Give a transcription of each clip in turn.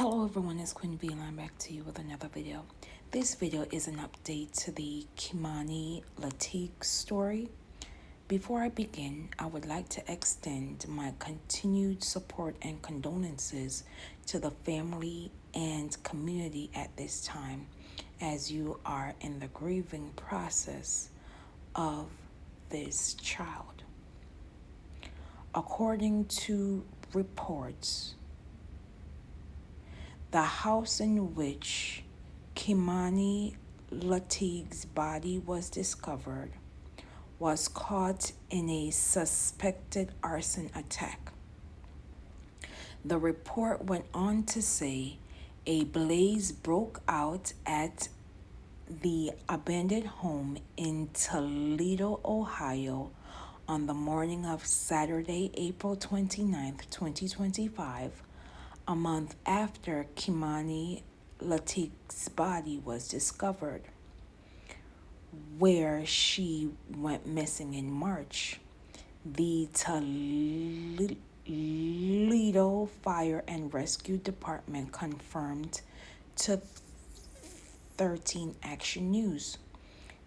Hello everyone, it's Queen V and I'm back to you with another video. This video is an update to the Kei'Mani Latigue story. Before I begin, I would like to extend my continued support and condolences to the family and community at this time as you are in the grieving process of this child. According to reports, the house in which Kei'Mani Latigue's body was discovered was caught in a suspected arson attack. The report went on to say a blaze broke out at the abandoned home in Toledo, Ohio on the morning of Saturday, April 29th, 2025, a month after Kei'Mani Latigue's body was discovered, where she went missing in March. The Toledo Fire and Rescue Department confirmed to 13 Action News.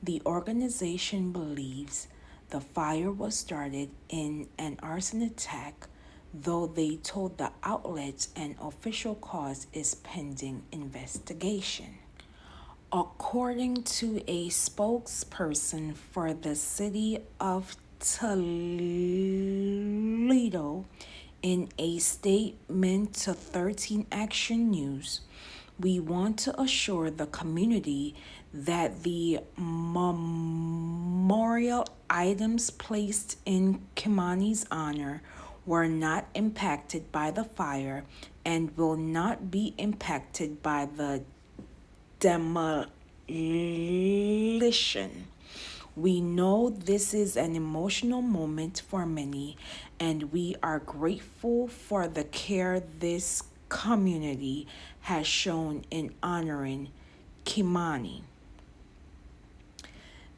The organization believes the fire was started in an arson attack, though they told the outlet an official cause is pending investigation. According to a spokesperson for the city of Toledo, in a statement to 13 Action News, we want to assure the community that the memorial items placed in Kei'Mani's honor were not impacted by the fire and will not be impacted by the demolition. We know this is an emotional moment for many, and we are grateful for the care this community has shown in honoring Kei'Mani.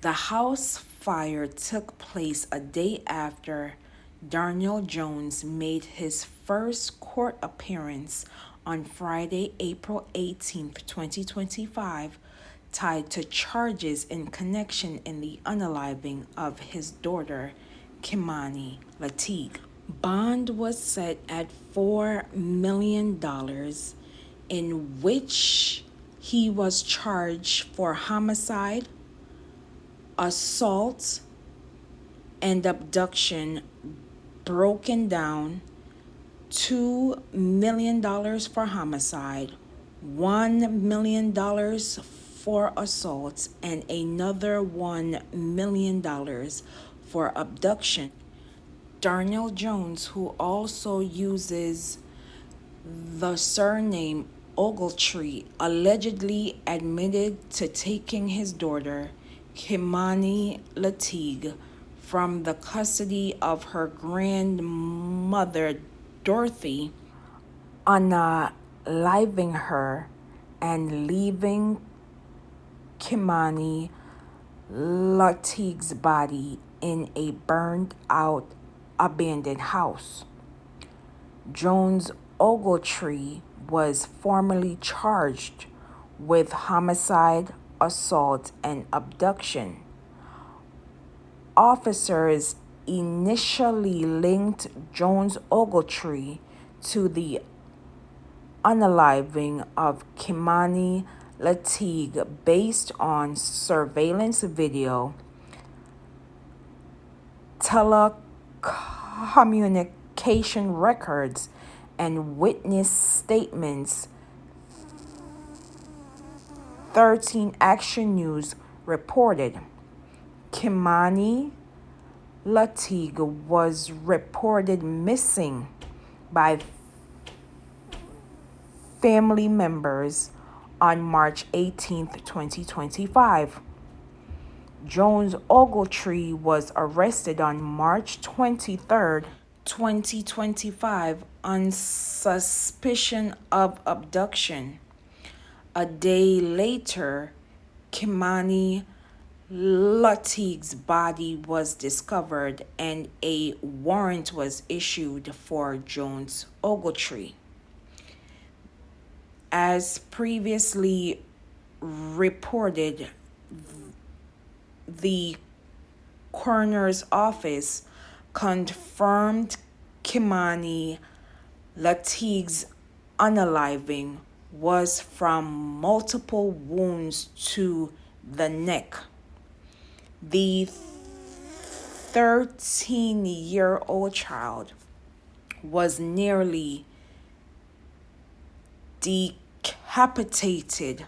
The house fire took place a day after Darnell Jones made his first court appearance on Friday, April 18th, 2025, tied to charges in connection in the unaliving of his daughter, Kei'Mani Latigue. Bond was set at $4 million, in which he was charged for homicide, assault, and abduction, broken down: $2 million for homicide, $1 million for assault, and another $1 million for abduction. Darnell Jones, who also uses the surname Ogletree, allegedly admitted to taking his daughter, Kei'Mani Latigue, from the custody of her grandmother, Dorothy, unaliving her and leaving Kei'Mani Latigue's body in a burned-out abandoned house. Jones Ogletree was formally charged with homicide, assault, and abduction. Officers initially linked Jones Ogletree to the unaliving of Kei'Mani Latigue based on surveillance video, telecommunication records, and witness statements. 13 Action News reported Kei'Mani Latigue was reported missing by family members on March 18th, 2025. Jones Ogletree was arrested on March 23rd, 2025 on suspicion of abduction. A day later, Kei'Mani Latigue's body was discovered and a warrant was issued for Jones Ogletree. As previously reported, the coroner's office confirmed Kei'Mani Latigue's unaliving was from multiple wounds to the neck. The 13-year-old child was nearly decapitated,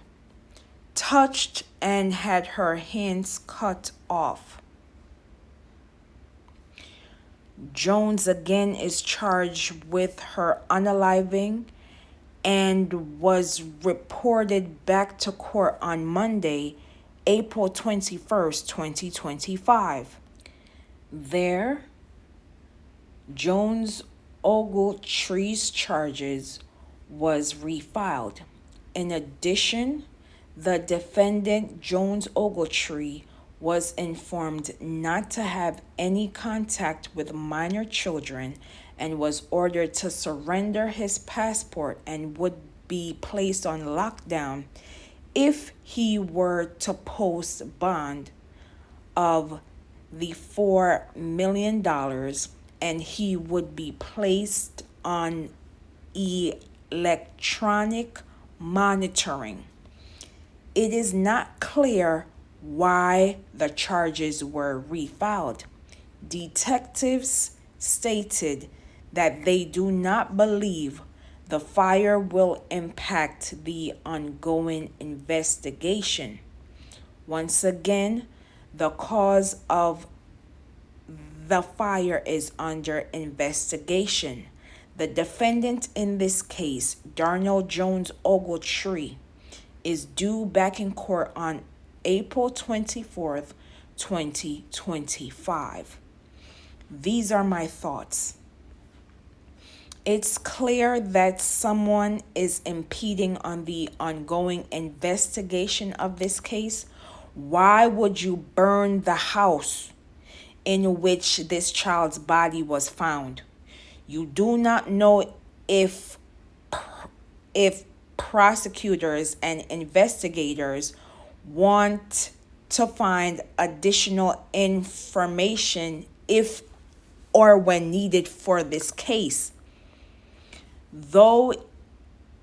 touched, and had her hands cut off. Jones again is charged with her unaliving and was reported back to court on Monday, April 21st, 2025. There, Jones Ogletree's charges was refiled. In addition, the defendant, Jones Ogletree, was informed not to have any contact with minor children and was ordered to surrender his passport and would be placed on lockdown if he were to post bond of the $4 million, and he would be placed on electronic monitoring. It is not clear why the charges were refiled. Detectives stated that they do not believe the fire will impact the ongoing investigation. Once again, the cause of the fire is under investigation. The defendant in this case, Darnell Jones Ogletree, is due back in court on April 24th, 2025. These are my thoughts. It's clear that someone is impeding on the ongoing investigation of this case. Why would you burn the house in which this child's body was found? You do not know if prosecutors and investigators want to find additional information if or when needed for this case. Though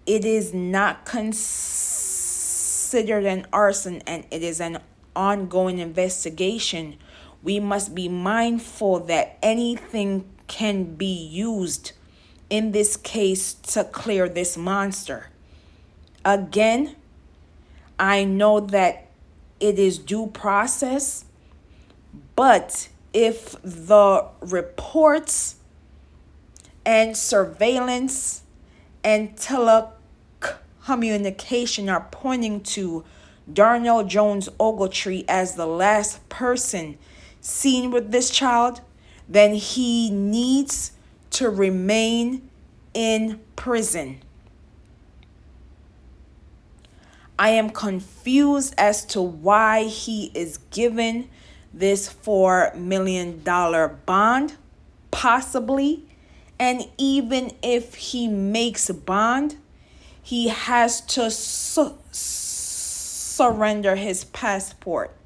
it is not considered an arson and it is an ongoing investigation, we must be mindful that anything can be used in this case to clear this monster. Again, I know that it is due process, but if the reports and surveillance and telecommunication are pointing to Darnell Jones Ogletree as the last person seen with this child, then he needs to remain in prison. I am confused as to why he is given this $4 million bond, possibly. And even if he makes bond, he has to surrender his passport.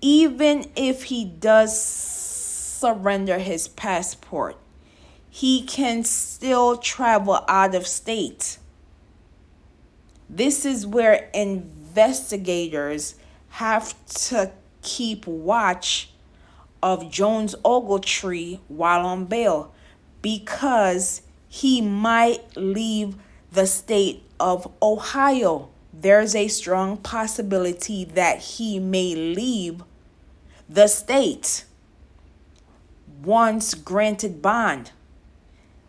Even if he does surrender his passport, he can still travel out of state. This is where investigators have to keep watch of Jones Ogletree while on bail, because he might leave the state of Ohio. There's a strong possibility that he may leave the state once granted bond.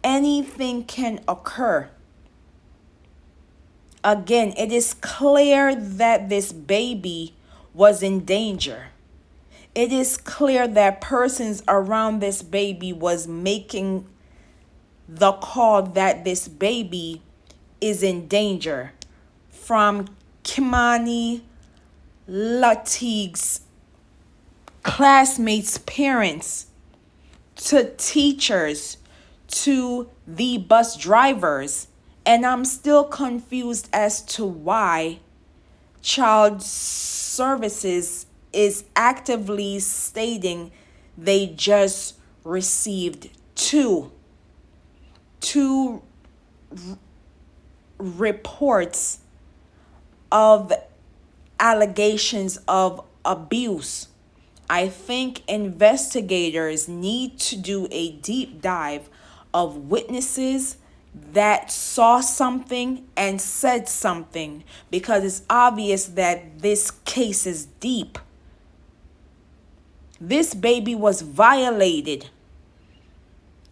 Anything can occur. Again, it is clear that this baby was in danger. It is clear that persons around this baby was making the call that this baby is in danger, from Kei'Mani Latigue's classmates' parents to teachers to the bus drivers And I'm still confused as to why Child Services is actively stating they just received two reports of allegations of abuse. I think investigators need to do a deep dive of witnesses that saw something and said something, because it's obvious that this case is deep. This baby was violated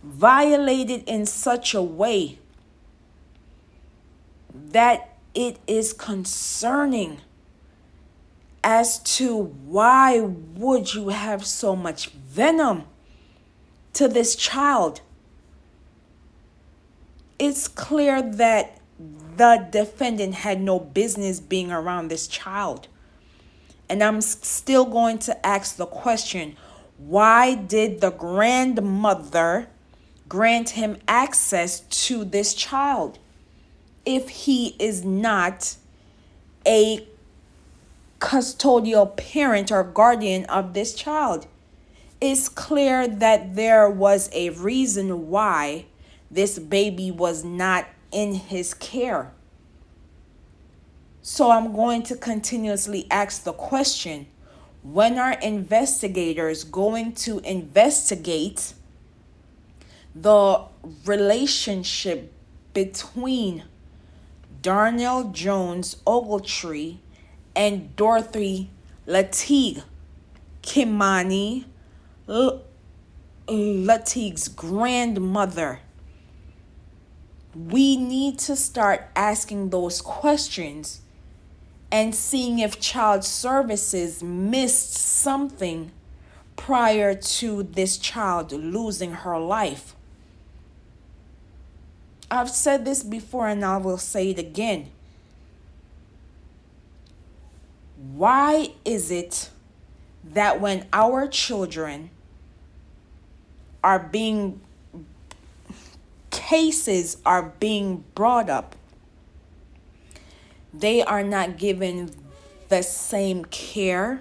in such a way that it is concerning as to why would you have so much venom to this child. It's clear that the defendant had no business being around this child. And I'm still going to ask the question, why did the grandmother grant him access to this child if he is not a custodial parent or guardian of this child? It's clear that there was a reason why this baby was not in his care. So I'm going to continuously ask the question, when are investigators going to investigate the relationship between Darnell Jones Ogletree and Dorothy Latigue, Kei'Mani Latigue's grandmother? We need to start asking those questions and seeing if Child Services missed something prior to this child losing her life. I've said this before and I will say it again. Why is it that when our children are being, cases are being brought up, they are not given the same care,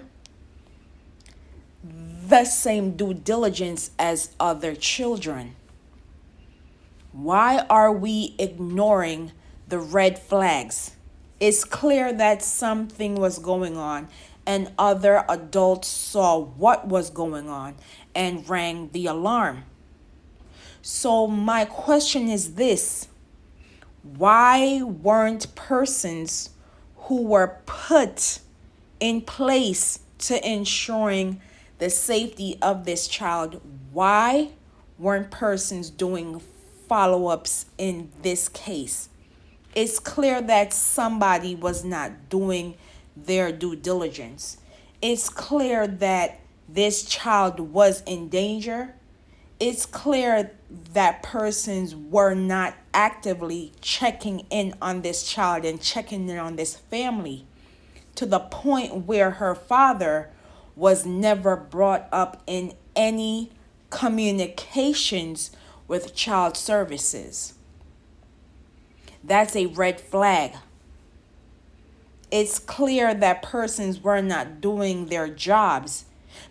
the same due diligence as other children? Why are we ignoring the red flags? It's clear that something was going on and other adults saw what was going on and rang the alarm. So my question is this: why weren't persons who were put in place to ensuring the safety of this child, why weren't persons doing follow-ups in this case? It's clear that somebody was not doing their due diligence. It's clear that this child was in danger. It's clear that persons were not actively checking in on this child and checking in on this family, to the point where her father was never brought up in any communications with Child Services. That's a red flag. It's clear that persons were not doing their jobs,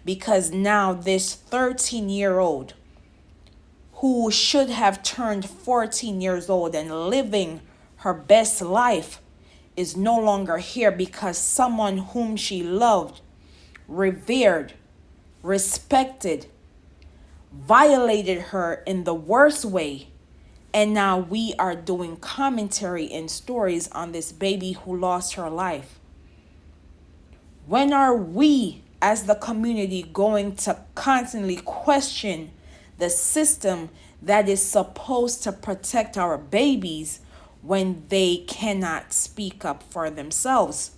because now this 13-year-old who should have turned 14 years old and living her best life is no longer here because someone whom she loved, revered, respected, violated her in the worst way. And now we are doing commentary and stories on this baby who lost her life. When are we as the community going to constantly question the system that is supposed to protect our babies when they cannot speak up for themselves?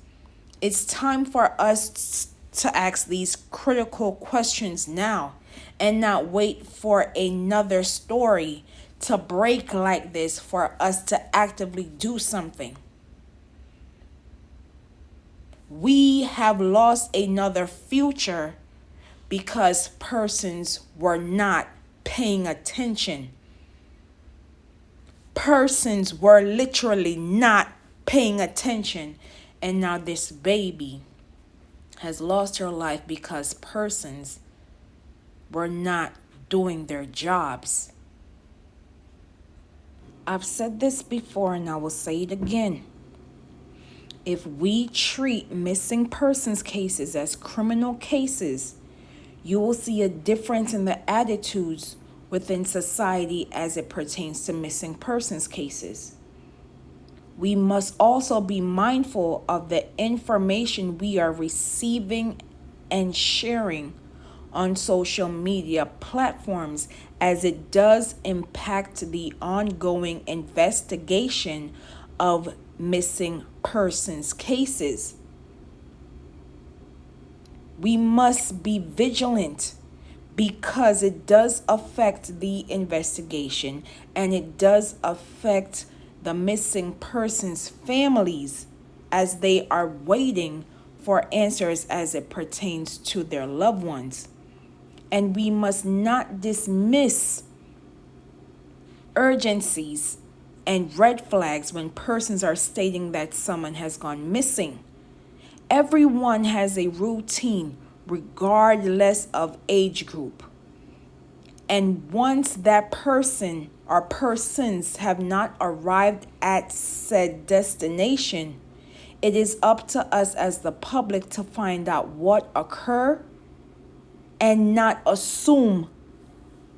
It's time for us to ask these critical questions now and not wait for another story to break like this for us to actively do something. We have lost another future because persons were not paying attention. Persons were literally not paying attention, and now this baby has lost her life because persons were not doing their jobs. I've said this before and I will say it again. If we treat missing persons cases as criminal cases, you will see a difference in the attitudes within society as it pertains to missing persons cases. We must also be mindful of the information we are receiving and sharing on social media platforms, as it does impact the ongoing investigation of missing persons cases. We must be vigilant because it does affect the investigation and it does affect the missing persons' families as they are waiting for answers as it pertains to their loved ones. And we must not dismiss urgencies and red flags when persons are stating that someone has gone missing. Everyone has a routine regardless of age group. And once that person or persons have not arrived at said destination, it is up to us as the public to find out what occurred and not assume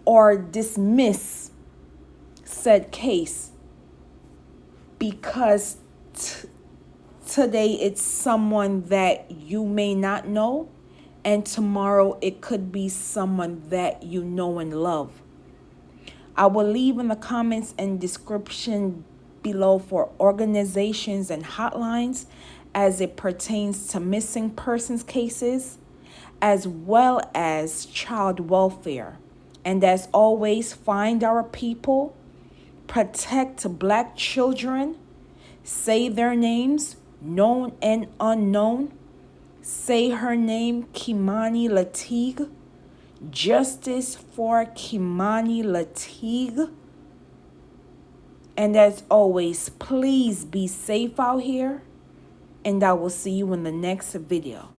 or dismiss said case because today it's someone that you may not know, and tomorrow it could be someone that you know and love. I will leave in the comments and description below for organizations and hotlines as it pertains to missing persons cases, as well as child welfare. And as always, find our people, protect Black children, say their names, known and unknown. Say her name, Kei'Mani Latigue. Justice for Kei'Mani Latigue. And as always, please be safe out here. And I will see you in the next video.